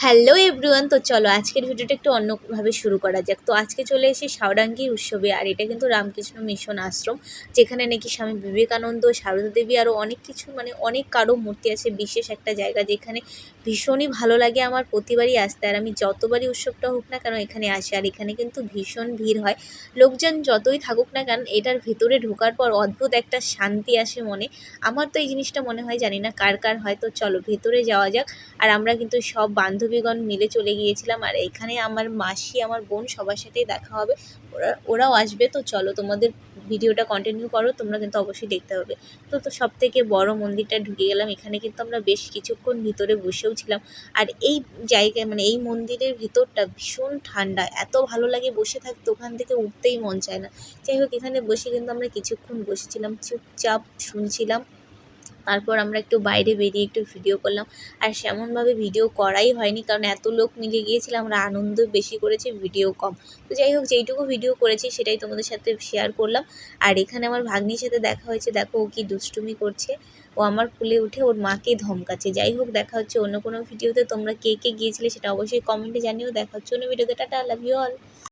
Hello everyone, তো চলো আজকের ভিডিওটা একটু অন্যভাবে শুরু করা যাক। তো আজকে চলে এসেছি সাওডাঙ্গি উৎসবে, আর এটা কিন্তু রামকৃষ্ণ মিশন আশ্রম, যেখানে নাকি স্বামী বিবেকানন্দ, সারদা দেবী আরও অনেক কিছু অনেক কারো মূর্তি আছে। বিশেষ একটা জায়গা যেখানে ভীষণই ভালো লাগে আমার প্রতিবারই আসতে, আর আমি যতবারই উৎসবটা হোক না কেন এখানে আসি। আর এখানে কিন্তু ভীষণ ভিড় হয়, লোকজন যতই থাকুক না কেন এটার ভেতরে ঢোকার পর অদ্ভুত একটা শান্তি আসে মনে। আমার তো এই জিনিসটা মনে হয়, জানি না কার কার হয়। তো চলো ভেতরে যাওয়া যাক। আর আমরা কিন্তু সব বান্ধবীগণ মিলে চলে গিয়েছিলাম, আর এখানে আমার মাসি, আমার বোন সবার সাথেই দেখা হবে, ওরাও আসবে। তো চলো তোমাদের ভিডিওটা কন্টিনিউ করো, তোমরা কিন্তু অবশ্যই দেখতে হবে। তো সব থেকে বড় মন্দিরটা ঢুকে গেলাম। এখানে কিন্তু আমরা বেশ কিছুক্ষণ ভিতরে বসেও ছিলাম। আর এই জায়গায় এই মন্দিরের ভিতরটা ভীষণ ঠান্ডা, এত ভালো লাগে বসে থাকতে, ওখান থেকে উঠতেই মন চায় না। যাই হোক, এখানে বসে কিন্তু আমরা কিছুক্ষণ বসেছিলাম, চুপচাপ শুনছিলাম। তারপর আমরা একটু বাইরে বেরিয়ে একটু ভিডিও করলাম। আর সেমনভাবে ভিডিও করাই হয়নি, কারণ এত লোক মিলে গিয়েছিলাম, আমরা আনন্দ বেশি করেছি, ভিডিও কম। তো যাই হোক, যেইটুকু ভিডিও করেছি সেটাই তোমাদের সাথে শেয়ার করলাম। আর এখানে আমার ভাগ্নির সাথে দেখা হয়েছে, দেখো ও কি দুষ্টুমি করছে। ও আমার কোলে উঠে ওর মাকে ধমকাচ্ছে। যাই হোক, দেখা হচ্ছে অন্য কোনো ভিডিওতে। তোমরা কে কে গিয়েছিলে সেটা অবশ্যই কমেন্টে জানিও। দেখা হচ্ছে অন্য ভিডিওতে। Tata, love you all.